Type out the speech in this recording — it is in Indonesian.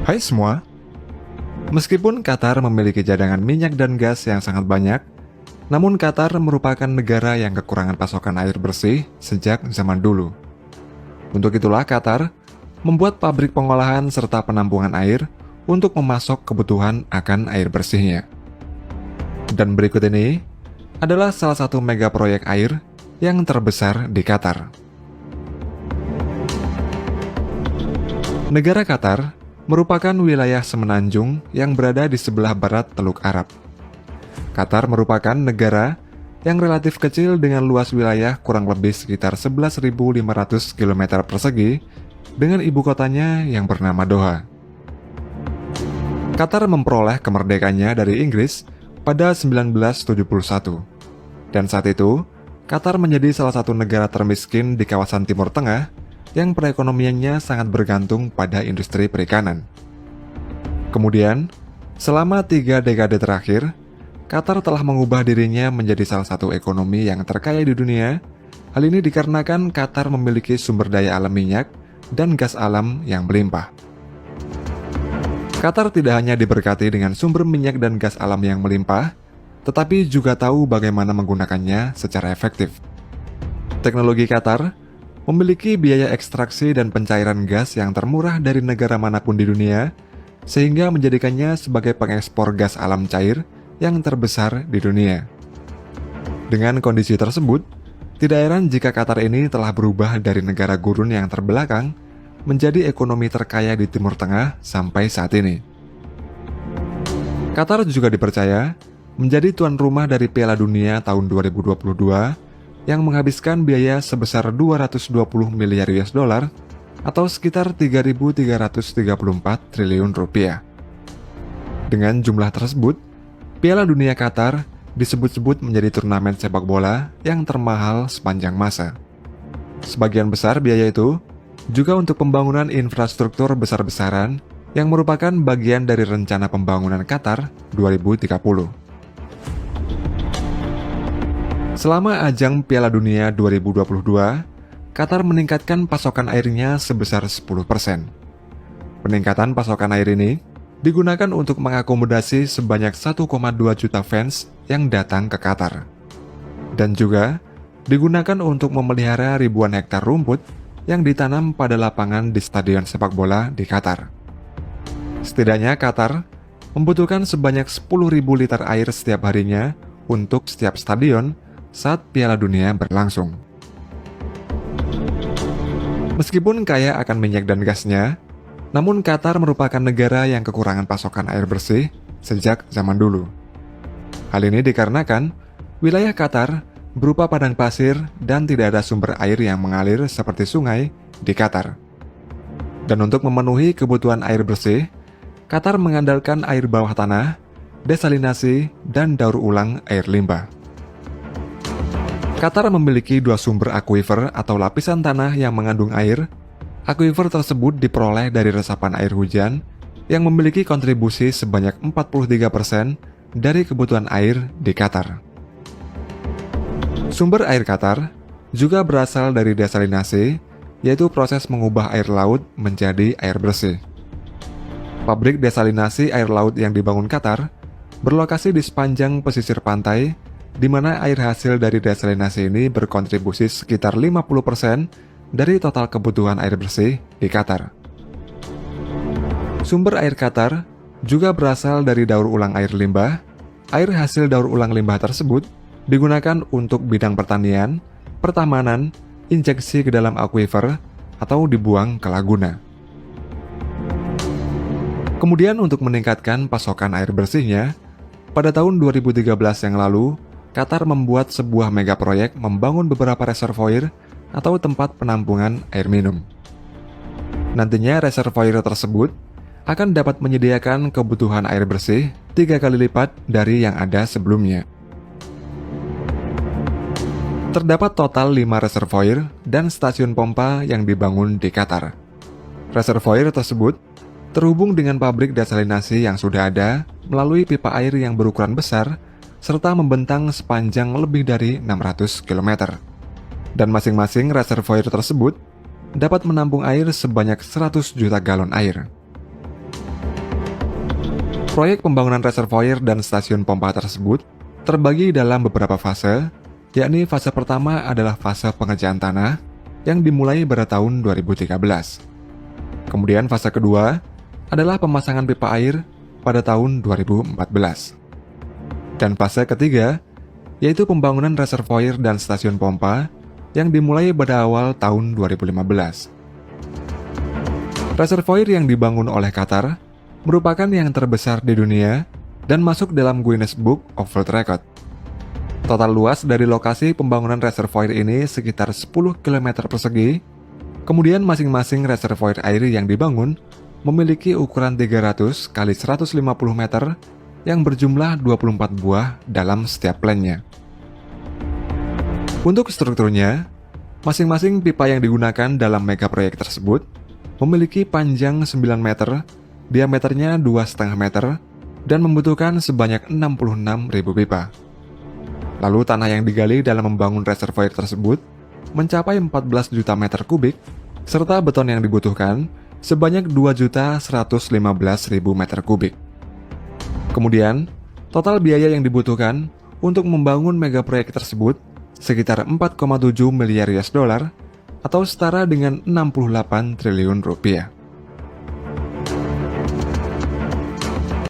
Hai semua, meskipun Qatar memiliki cadangan minyak dan gas yang sangat banyak, namun Qatar merupakan negara yang kekurangan pasokan air bersih sejak zaman dulu. Untuk itulah Qatar membuat pabrik pengolahan serta penampungan air untuk memasok kebutuhan akan air bersihnya. Dan berikut ini adalah salah satu mega proyek air yang terbesar di Qatar. Negara Qatar merupakan wilayah semenanjung yang berada di sebelah barat Teluk Arab. Qatar merupakan negara yang relatif kecil dengan luas wilayah kurang lebih sekitar 11.500 km persegi dengan ibu kotanya yang bernama Doha. Qatar memperoleh kemerdekaannya dari Inggris pada 1971. Dan saat itu, Qatar menjadi salah satu negara termiskin di kawasan Timur Tengah yang perekonomiannya sangat bergantung pada industri perikanan. Kemudian, selama 3 dekade terakhir, Qatar telah mengubah dirinya menjadi salah satu ekonomi yang terkaya di dunia. Hal ini dikarenakan Qatar memiliki sumber daya alam minyak dan gas alam yang melimpah. Qatar tidak hanya diberkati dengan sumber minyak dan gas alam yang melimpah, tetapi juga tahu bagaimana menggunakannya secara efektif. Teknologi Qatar memiliki biaya ekstraksi dan pencairan gas yang termurah dari negara manapun di dunia, sehingga menjadikannya sebagai pengekspor gas alam cair yang terbesar di dunia. Dengan kondisi tersebut, tidak heran jika Qatar ini telah berubah dari negara gurun yang terbelakang menjadi ekonomi terkaya di Timur Tengah sampai saat ini. Qatar juga dipercaya menjadi tuan rumah dari Piala Dunia tahun 2022 yang menghabiskan biaya sebesar 220 miliar US dollar atau sekitar 3.334 triliun rupiah. Dengan jumlah tersebut, Piala Dunia Qatar disebut-sebut menjadi turnamen sepak bola yang termahal sepanjang masa. Sebagian besar biaya itu juga untuk pembangunan infrastruktur besar-besaran yang merupakan bagian dari rencana pembangunan Qatar 2030. Selama ajang Piala Dunia 2022, Qatar meningkatkan pasokan airnya sebesar 10%. Peningkatan pasokan air ini digunakan untuk mengakomodasi sebanyak 1,2 juta fans yang datang ke Qatar. Dan juga digunakan untuk memelihara ribuan hektar rumput yang ditanam pada lapangan di stadion sepak bola di Qatar. Setidaknya Qatar membutuhkan sebanyak 10.000 liter air setiap harinya untuk setiap stadion saat Piala Dunia berlangsung. Meskipun kaya akan minyak dan gasnya, namun Qatar merupakan negara yang kekurangan pasokan air bersih sejak zaman dulu. Hal ini dikarenakan wilayah Qatar berupa padang pasir dan tidak ada sumber air yang mengalir seperti sungai di Qatar. Dan untuk memenuhi kebutuhan air bersih, Qatar mengandalkan air bawah tanah, desalinasi, dan daur ulang air limbah. Qatar memiliki 2 sumber akuifer atau lapisan tanah yang mengandung air. Akuifer tersebut diperoleh dari resapan air hujan yang memiliki kontribusi sebanyak 43% dari kebutuhan air di Qatar. Sumber air Qatar juga berasal dari desalinasi, yaitu proses mengubah air laut menjadi air bersih. Pabrik desalinasi air laut yang dibangun Qatar berlokasi di sepanjang pesisir pantai, di mana air hasil dari desalinasi ini berkontribusi sekitar 50% dari total kebutuhan air bersih di Qatar. Sumber air Qatar juga berasal dari daur ulang air limbah. Air hasil daur ulang limbah tersebut digunakan untuk bidang pertanian, pertamanan, injeksi ke dalam akuifer, atau dibuang ke laguna. Kemudian untuk meningkatkan pasokan air bersihnya, pada tahun 2013 yang lalu, Qatar membuat sebuah mega proyek membangun beberapa reservoir atau tempat penampungan air minum. Nantinya reservoir tersebut akan dapat menyediakan kebutuhan air bersih 3 kali lipat dari yang ada sebelumnya. Terdapat total 5 reservoir dan stasiun pompa yang dibangun di Qatar. Reservoir tersebut terhubung dengan pabrik desalinasi yang sudah ada melalui pipa air yang berukuran besar serta membentang sepanjang lebih dari 600 km. Dan masing-masing reservoir tersebut dapat menampung air sebanyak 100 juta galon air. Proyek pembangunan reservoir dan stasiun pompa tersebut terbagi dalam beberapa fase, yakni fase pertama adalah fase pengerjaan tanah yang dimulai pada tahun 2013. Kemudian fase kedua adalah pemasangan pipa air pada tahun 2014. Dan fase ketiga yaitu pembangunan reservoir dan stasiun pompa yang dimulai pada awal tahun 2015. Reservoir yang dibangun oleh Qatar merupakan yang terbesar di dunia dan masuk dalam Guinness Book of World Record. Total luas dari lokasi pembangunan reservoir ini sekitar 10 km persegi, kemudian masing-masing reservoir air yang dibangun memiliki ukuran 300 x 150 meter yang berjumlah 24 buah dalam setiap plannya. Untuk strukturnya, masing-masing pipa yang digunakan dalam mega proyek tersebut memiliki panjang 9 meter, diameternya 2,5 meter, dan membutuhkan sebanyak 66.000 pipa. Lalu tanah yang digali dalam membangun reservoir tersebut mencapai 14 juta meter kubik, serta beton yang dibutuhkan sebanyak 2.115.000 meter kubik. Kemudian, total biaya yang dibutuhkan untuk membangun mega proyek tersebut sekitar 4,7 miliar US dollar atau setara dengan 68 triliun rupiah.